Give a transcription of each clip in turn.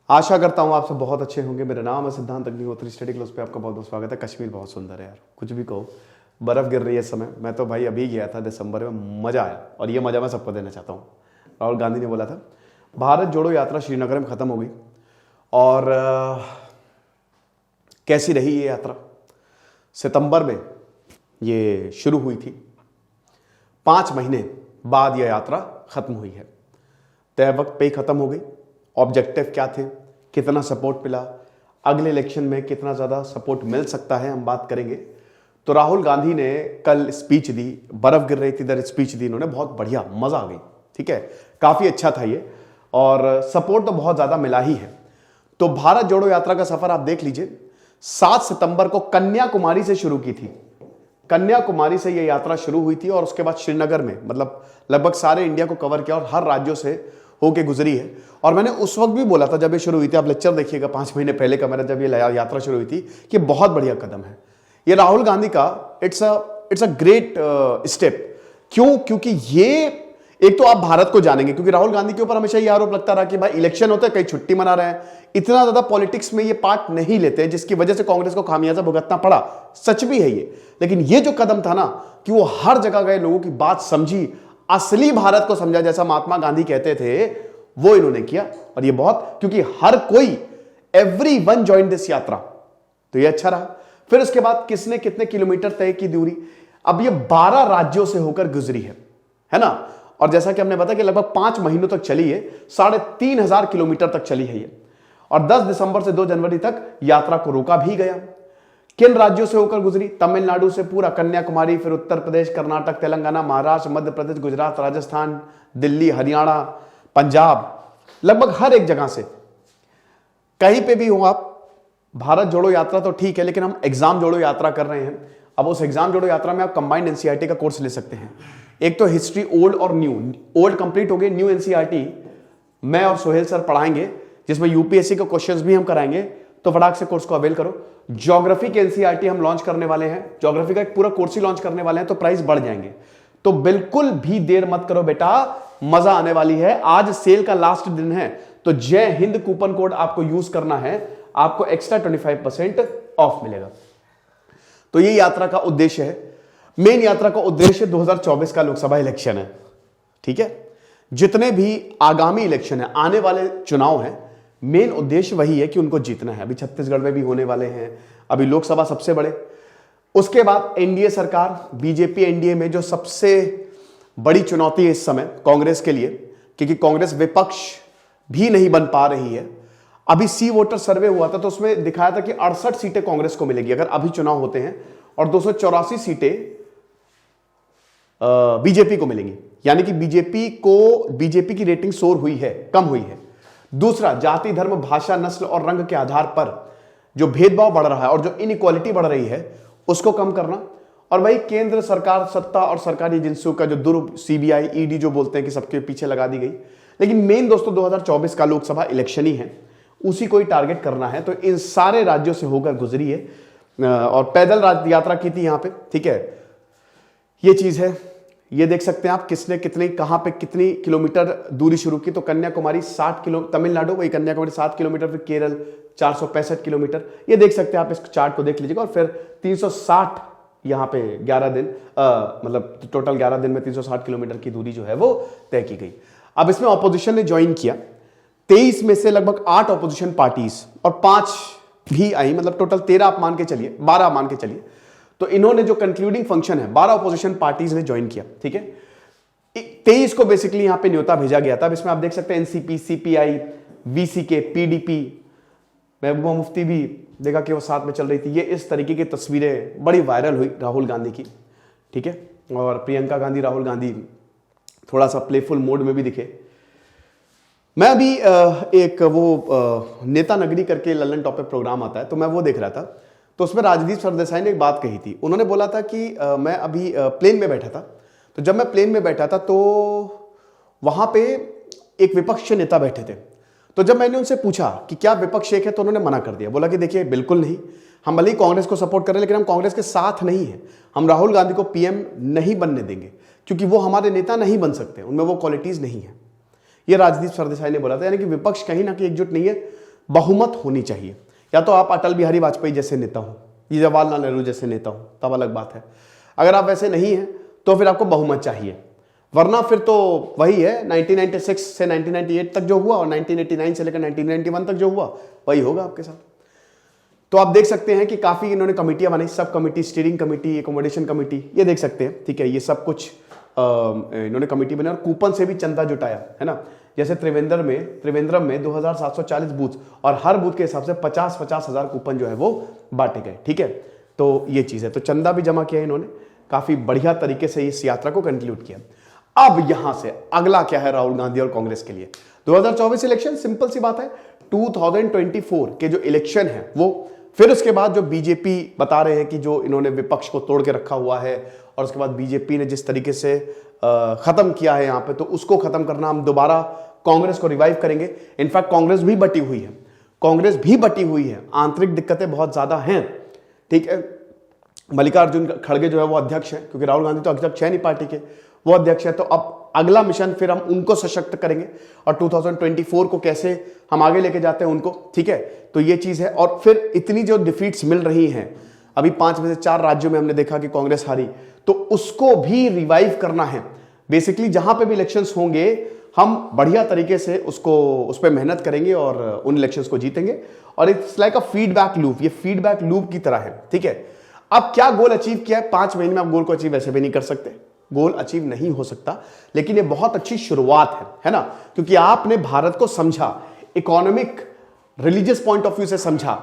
आशा करता हूँ आप सब बहुत अच्छे होंगे। मेरा नाम है सिद्धांत अग्निहोत्री। स्टडी क्लोज पे आपका बहुत बहुत स्वागत है। कश्मीर बहुत सुंदर है यार, कुछ भी कहो। बर्फ गिर रही है इस समय। मैं तो भाई अभी गया था दिसंबर में, मजा आया और ये मजा मैं सबको देना चाहता हूँ। राहुल गांधी ने बोला था भारत जोड़ो यात्रा श्रीनगर में खत्म हो गई। और कैसी रही ये यात्रा? सितंबर में ये शुरू हुई थी, 5 महीने बाद यह यात्रा खत्म हुई है। तय वक्त पे ही खत्म हो गई। ऑब्जेक्टिव क्या थे, कितना सपोर्ट मिला, अगले इलेक्शन में कितना ज़्यादा सपोर्ट मिल सकता है, हम बात करेंगे। तो राहुल गांधी ने कल स्पीच दी, बर्फ गिर रही थी इधर, स्पीच दी इन्होंने, बहुत बढ़िया, मज़ा आ गई। ठीक है, काफ़ी अच्छा था ये और सपोर्ट तो बहुत ज़्यादा मिला ही है। तो भारत जोड़ो यात्रा का सफ़र आप देख लीजिए। 7 सितंबर को कन्याकुमारी से शुरू की थी। कन्याकुमारी से यह यात्रा शुरू हुई थी और उसके बाद श्रीनगर में, मतलब लगभग सारे इंडिया को कवर किया और हर राज्यों से होके गुजरी है। और मैंने उस वक्त भी बोला था जब ये शुरू हुई थी, आप लेक्चर देखिएगा 5 महीने पहले का मेरा, जब ये यात्रा शुरू हुई थी, कि बहुत बढ़िया कदम है ये राहुल गांधी का। It's a great step. क्यों? क्योंकि ये एक तो आप भारत को जानेंगे, क्योंकि राहुल गांधी के ऊपर हमेशा ये आरोप लगता रहा कि भाई इलेक्शन होता है, कहीं छुट्टी मना रहे हैं, इतना ज्यादा पॉलिटिक्स में ये पार्ट नहीं लेते, जिसकी वजह से कांग्रेस को खामियाजा भुगतना पड़ा। सच भी है ये, लेकिन ये जो कदम था ना कि वो हर जगह गए, लोगों की बात समझी, असली भारत को समझा, जैसा महात्मा गांधी कहते थे, वो इन्होंने किया। और ये बहुत, क्योंकि हर कोई, एवरीवन जॉइन दिस यात्रा, तो ये अच्छा रहा। फिर उसके बाद किसने कितने किलोमीटर तय की दूरी, अब ये 12 राज्यों से होकर गुजरी है ना। और जैसा कि हमने बताया कि लगभग 5 महीनों तक चली है, 3,500 किलोमीटर तक चली है ये। और 10 दिसंबर से 2 जनवरी तक यात्रा को रोका भी गया। किन राज्यों से होकर गुजरी? तमिलनाडु से पूरा कन्याकुमारी, फिर उत्तर प्रदेश, कर्नाटक, तेलंगाना, महाराष्ट्र, मध्य प्रदेश, गुजरात, राजस्थान, दिल्ली, हरियाणा, पंजाब, लगभग हर एक जगह से। कहीं पे भी हो आप, भारत जोड़ो यात्रा तो ठीक है, लेकिन हम एग्जाम जोड़ो यात्रा कर रहे हैं। अब उस एग्जाम जोड़ो यात्रा में आप कंबाइंड एनसीईआरटी का कोर्स ले सकते हैं। एक तो हिस्ट्री ओल्ड और न्यू। ओल्ड कंप्लीट हो गई, न्यू एनसीईआरटी मैं और सोहेल सर पढ़ाएंगे, जिसमें यूपीएससी के क्वेश्चंस भी हम कराएंगे। तो फटाक से कोर्स को अवेल करो। ज्योग्राफी के एनसीईआरटी हम लॉन्च करने वाले हैं, ज्योग्राफी का एक पूरा कोर्स ही लॉन्च करने वाले हैं, तो प्राइस बढ़ जाएंगे। तो बिल्कुल भी देर मत करो बेटा, मजा आने वाली है। आज सेल का लास्ट दिन है, तो जय हिंद कूपन कोड आपको यूज करना है, आपको एक्स्ट्रा 25% ऑफ मिलेगा। तो ये यात्रा का उद्देश्य है। मेन यात्रा का उद्देश्य 2024 का लोकसभा इलेक्शन है। ठीक है, जितने भी आगामी इलेक्शन है, आने वाले चुनाव हैं, मेन उद्देश्य वही है कि उनको जीतना है। अभी छत्तीसगढ़ में भी होने वाले हैं, अभी लोकसभा सबसे बड़े, उसके बाद एनडीए सरकार, बीजेपी एनडीए में जो सबसे बड़ी चुनौती है इस समय कांग्रेस के लिए, क्योंकि कांग्रेस विपक्ष भी नहीं बन पा रही है। अभी सी वोटर सर्वे हुआ था तो उसमें दिखाया था कि 68 सीटें कांग्रेस को मिलेगी अगर अभी चुनाव होते हैं, और 284 सीटें बीजेपी को मिलेंगी। यानी कि बीजेपी की रेटिंग सोर हुई है, कम हुई है। दूसरा, जाति, धर्म, भाषा, नस्ल और रंग के आधार पर जो भेदभाव बढ़ रहा है और जो इनइक्वालिटी बढ़ रही है, उसको कम करना। और भाई केंद्र सरकार, सत्ता और सरकारी एजेंसियों का जो सीबीआई, ईडी जो बोलते हैं कि सबके पीछे लगा दी गई। लेकिन मेन दोस्तों 2024 का लोकसभा इलेक्शन ही है, उसी को ही टारगेट करना है। तो इन सारे राज्यों से होकर गुजरी है और पैदल यात्रा की थी यहां पे। ठीक है, ये चीज है, ये देख सकते हैं आप किसने कितनी, कहां पे कितनी किलोमीटर दूरी शुरू की। तो कन्याकुमारी 60 किलो, तमिलनाडु वही कन्याकुमारी 7 किलोमीटर, फिर केरल 465 किलोमीटर। ये देख सकते हैं आप, इस चार्ट को देख लीजिएगा। और फिर 360 यहां पे 11 दिन, मतलब टोटल 11 दिन में 360 किलोमीटर की दूरी जो है वो तय की गई। अब इसमें ऑपोजिशन ने ज्वाइन किया। 23 में से लगभग 8 ऑपोजिशन पार्टीज और 5 भी आई, मतलब टोटल 13 आप मान के चलिए, 12 मान के चलिए। तो इन्होंने जो कंक्लूडिंग फंक्शन है, 12 ऑपोजिशन पार्टीज ने ज्वाइन किया। ठीक है, 23 को बेसिकली यहां पे न्योता भेजा गया था। अब इसमें आप देख सकते हैं NCP, CPI, VCK, PDP, Mehbooba Mufti भी देखा कि वो साथ में चल रही थी। ये इस तरीके की तस्वीरें बड़ी वायरल हुई राहुल गांधी की। ठीक है, और प्रियंका गांधी, राहुल गांधी थोड़ा सा प्लेफुल मोड में भी दिखे। मैं अभी एक वो नेता नगरी करके लल्लन टॉप पे प्रोग्राम आता है, तो मैं वो देख रहा था। तो उसमें राजदीप सरदेसाई ने एक बात कही थी। उन्होंने बोला था कि मैं अभी प्लेन में बैठा था, तो जब मैं प्लेन में बैठा था तो वहां पे एक विपक्ष के नेता बैठे थे। तो जब मैंने उनसे पूछा कि क्या विपक्ष एक है, तो उन्होंने मना कर दिया। बोला कि देखिए बिल्कुल नहीं, हम भले ही कांग्रेस को सपोर्ट करें, लेकिन हम कांग्रेस के साथ नहीं है। हम राहुल गांधी को पीएम नहीं बनने देंगे, क्योंकि वो हमारे नेता नहीं बन सकते, उनमें वो क्वालिटीज नहीं है। ये राजदीप सरदेसाई ने बोला था। यानी कि विपक्ष कहीं ना कहीं एकजुट नहीं है। बहुमत होनी चाहिए। या तो आप अटल बिहारी वाजपेयी जैसे नेता हो, ये जवाहरलाल नेहरू जैसे नेता हो, तब अलग बात है। अगर आप वैसे नहीं हैं तो फिर आपको बहुमत चाहिए, वरना फिर तो वही है 1996 से 1998 तक जो हुआ और 1989 से लेकर 1991 तक जो हुआ वही होगा आपके साथ। तो आप देख सकते हैं कि काफी इन्होंने कमेटियां बनाई, sub committee, steering committee, accommodation committee, ये देख सकते हैं, ठीक है। ये सब कुछ इन्होंने कमेटी बनाई और कूपन से भी चंदा जुटाया, है ना। जैसे त्रिवेंद्रम में 2740 बूथ और हर बूथ के हिसाब से 50-50 हजार कूपन जो है वो बांटे गए, ठीक है। तो ये चीज है, तो चंदा भी जमा किया इन्होंने, काफी बढ़िया तरीके से इस यात्रा को कंक्लूड किया। अब यहां से अगला क्या है राहुल गांधी और कांग्रेस के लिए? 2024 इलेक्शन, सिंपल सी बात है। 2024 के जो इलेक्शन है वो, फिर उसके बाद जो बीजेपी बता रहे हैं कि जो इन्होंने विपक्ष को तोड़ के रखा हुआ है और उसके बाद बीजेपी ने जिस तरीके से खत्म किया है यहां पे, तो उसको खत्म करना, हम दोबारा कांग्रेस को रिवाइव करेंगे। इनफैक्ट कांग्रेस भी बटी हुई है, आंतरिक दिक्कतें बहुत ज्यादा हैं, ठीक है। मल्लिकार्जुन खड़गे जो है वो अध्यक्ष है, क्योंकि राहुल गांधी तो अध्यक्ष है नहीं पार्टी के, वो अध्यक्ष है। तो अब अगला मिशन फिर हम उनको सशक्त करेंगे और 2024 को कैसे हम आगे लेके जाते हैं उनको, ठीक है। तो ये चीज है। और फिर इतनी जो डिफीट्स मिल रही हैं, अभी 5 में से 4 राज्यों में हमने देखा कि कांग्रेस हारी, तो उसको भी रिवाइव करना है। बेसिकली जहां पे भी इलेक्शंस होंगे हम बढ़िया तरीके से उस पर मेहनत करेंगे और उन इलेक्शंस को जीतेंगे। और it's like a feedback loop, ये फीडबैक लूप की तरह है, ठीक है। अब क्या गोल अचीव किया है? 5 महीने में आप गोल को अचीव वैसे भी नहीं कर सकते, गोल अचीव नहीं हो सकता, लेकिन ये बहुत अच्छी शुरुआत है ना। क्योंकि आपने भारत को समझा, economic, religious point of view से समझा,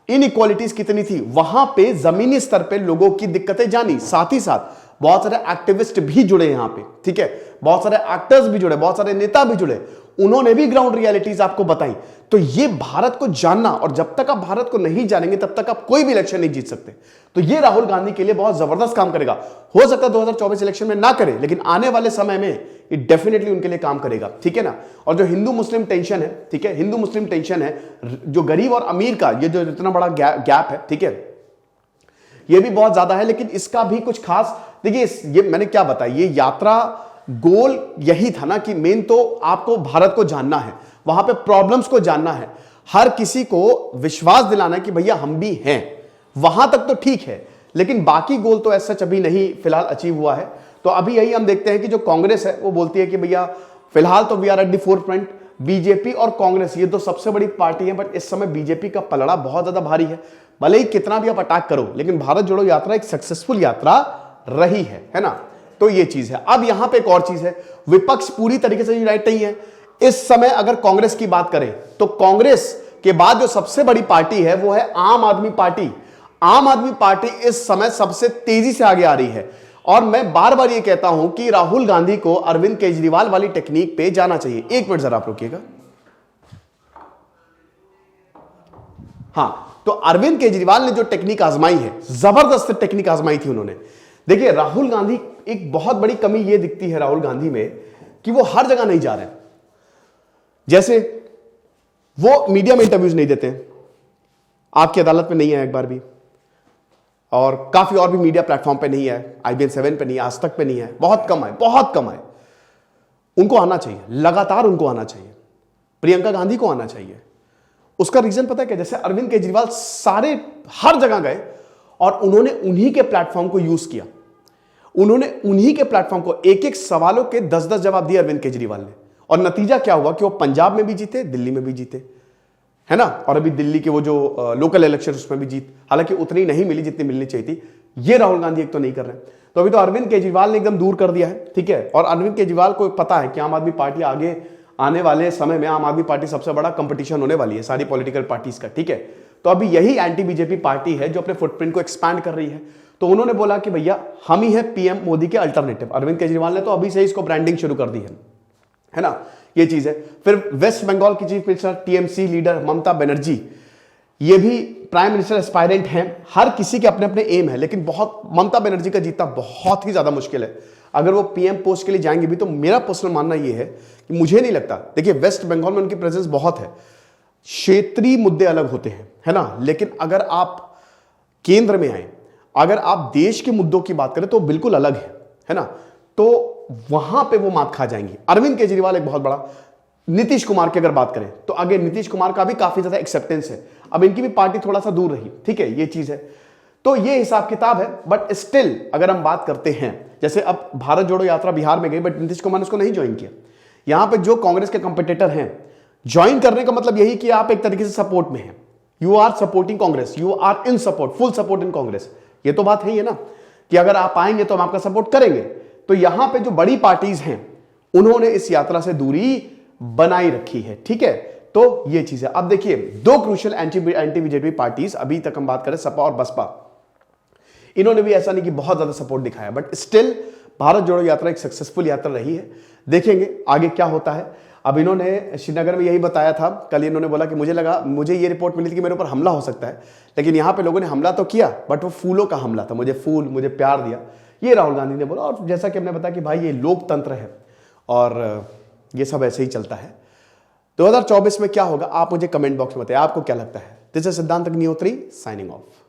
इनइक्वालिटीज कितनी थी, वहां पे जमीनी स्तर पे लोगों की दिक्कतें जानी, साथ ही साथ बहुत सारे एक्टिविस्ट भी जुड़े यहां पे, ठीक है। बहुत सारे एक्टर्स भी जुड़े, बहुत सारे नेता भी जुड़े, उन्होंने भी ग्राउंड रियलिटीज आपको बताई। तो ये भारत को जानना, और जब तक आप भारत को नहीं जानेंगे तब तक आप कोई भी इलेक्शन नहीं जीत सकते। तो ये राहुल गांधी के लिए बहुत जबरदस्त काम करेगा। हो सकता है 2024 इलेक्शन में ना करे, लेकिन आने वाले समय में ये डेफिनेटली उनके लिए काम करेगा, ठीक है ना। और जो हिंदू मुस्लिम टेंशन है, ठीक है, हिंदू मुस्लिम टेंशन है, जो गरीब और अमीर का ये जो इतना बड़ा गैप है, ठीक है, ये भी बहुत ज्यादा है। लेकिन इसका भी कुछ खास, देखिए ये मैंने क्या बताया, ये यात्रा गोल यही था ना कि मेन तो आपको भारत को जानना है, वहां पे प्रॉब्लम्स को जानना है, हर किसी को विश्वास दिलाना है कि भैया हम भी हैं। वहां तक तो ठीक है, लेकिन बाकी गोल तो ऐसा अभी नहीं फिलहाल अचीव हुआ है। तो अभी यही हम देखते हैं कि जो कांग्रेस है वो बोलती है कि भैया फिलहाल तो we are at the forefront. BJP और कांग्रेस ये दो सबसे बड़ी पार्टी है, बट इस समय बीजेपी का पलड़ा बहुत ज्यादा भारी है। भले ही कितना भी आप अटैक करो, लेकिन भारत जोड़ो यात्रा एक सक्सेसफुल यात्रा रही है ना। तो ये चीज है। अब यहां पे एक और चीज है, विपक्ष पूरी तरीके से यूनाइट नहीं है इस समय। अगर कांग्रेस की बात करें तो कांग्रेस के बाद जो सबसे बड़ी पार्टी है वो है आम आदमी पार्टी। आम आदमी पार्टी इस समय सबसे तेजी से आगे आ रही है। और मैं बार बार ये कहता हूं कि राहुल गांधी को अरविंद केजरीवाल वाली टेक्निक पे जाना चाहिए। एक मिनट जरा आप रुकिएगा। हां, तो अरविंद केजरीवाल ने जो टेक्निक आजमाई है, जबरदस्त टेक्निक आजमाई थी उन्होंने। देखिए राहुल गांधी, एक बहुत बड़ी कमी यह दिखती है राहुल गांधी में कि वो हर जगह नहीं जा रहे। जैसे वो मीडिया में इंटरव्यूज नहीं देते, आपकी अदालत में नहीं आए एक बार भी, और काफी और भी मीडिया प्लेटफॉर्म पे नहीं है, IBN 7 पे नहीं है, आज तक पे नहीं है, बहुत कम है। उनको आना चाहिए, लगातार उनको आना चाहिए। प्रियंका गांधी को आना चाहिए। उसका रीजन पता है क्या? जैसे अरविंद केजरीवाल सारे हर जगह गए और उन्होंने उन्हीं के प्लेटफॉर्म को यूज किया। उन्होंने उन्हीं के प्लेटफॉर्म को, एक एक सवालों के 10-10 जवाब दिए अरविंद केजरीवाल ने। और नतीजा क्या हुआ कि वो पंजाब में भी जीते, दिल्ली में भी जीते, है ना। और अभी दिल्ली के वो जो लोकल इलेक्शन उसमें भी जीत, हालांकि उतनी नहीं मिली जितनी मिलनी चाहिए थी। ये राहुल गांधी एक तो नहीं कर रहे। तो अभी तो अरविंद केजरीवाल ने एकदम दूर कर दिया है, ठीक है। और अरविंद केजरीवाल को पता है कि आम आदमी पार्टी आगे आने वाले समय में, आम आदमी पार्टी सबसे बड़ा कंपटीशन होने वाली है सारी पॉलिटिकल पार्टीज का, ठीक है। तो अभी यही एंटी बीजेपी पार्टी है जो अपने फुटप्रिंट को एक्सपैंड कर रही है। तो उन्होंने बोला कि भैया हम ही है पीएम मोदी के अल्टरनेटिव। अरविंद केजरीवाल ने तो अभी से इसको ब्रांडिंग शुरू कर दी है ना। ये चीज है। फिर वेस्ट बंगाल की chief minister TMC leader Mamata Banerjee, ये भी प्राइम मिनिस्टर एस्पायरेंट हैं। हर किसी के अपने अपने एम है, लेकिन ममता बनर्जी का जीतना बहुत ही ज्यादा मुश्किल है। अगर वो पीएम पोस्ट के लिए जाएंगे भी, तो मेरा पर्सनल मानना यह है कि मुझे नहीं लगता। देखिए वेस्ट बंगाल में उनकी प्रेजेंस बहुत है, क्षेत्रीय मुद्दे अलग होते हैं, है ना। लेकिन अगर आप केंद्र में आए, अगर आप देश के मुद्दों की बात करें तो बिल्कुल अलग है ना। तो वहां पे वो मात खा जाएंगी। अरविंद केजरीवाल एक बहुत बड़ा, नीतीश कुमार की अगर बात करें तो आगे नीतीश कुमार का भी काफी ज्यादा एक्सेप्टेंस है, अब इनकी भी पार्टी थोड़ा सा दूर रही, ठीक है, ये चीज है। तो ये हिसाब किताब है, बट स्टिल अगर हम बात करते हैं, जैसे अब भारत जोड़ो यात्रा बिहार में गई, बट नीतीश कुमार ने उसको नहीं ज्वाइन किया। यहां पे जो कांग्रेस के कंपिटिटर हैं, ज्वाइन करने का मतलब यही कि आप एक तरीके से सपोर्ट में हैं, you are supporting Congress, you are in support, full support in Congress. ये तो बात है ही ना कि अगर आप आएंगे तो हम आपका सपोर्ट करेंगे। तो यहां पे जो बड़ी पार्टीज हैं उन्होंने इस यात्रा से दूरी बनाई रखी है, ठीक है। तो ये चीज है। अब देखिए, दो क्रूशियल एंटी बीजेपी पार्टीज, अभी तक हम बात करें सपा और बसपा, इन्होंने भी ऐसा नहीं कि बहुत ज्यादा सपोर्ट दिखाया, बट स्टिल भारत जोड़ो यात्रा एक सक्सेसफुल यात्रा रही है। देखेंगे आगे क्या होता है। अब इन्होंने श्रीनगर में यही बताया था, कल इन्होंने बोला कि मुझे ये रिपोर्ट मिली थी कि मेरे ऊपर हमला हो सकता है, लेकिन यहां पे लोगों ने हमला तो किया बट वो फूलों का हमला था, मुझे प्यार दिया, ये राहुल गांधी ने बोला। और जैसा कि हमने बताया कि भाई ये लोकतंत्र है और ये सब ऐसे ही चलता है। 2024 में क्या होगा आप मुझे कमेंट बॉक्स में बताइए, आपको क्या लगता है। दिस इज सिद्धांत अग्निहोत्री साइनिंग ऑफ।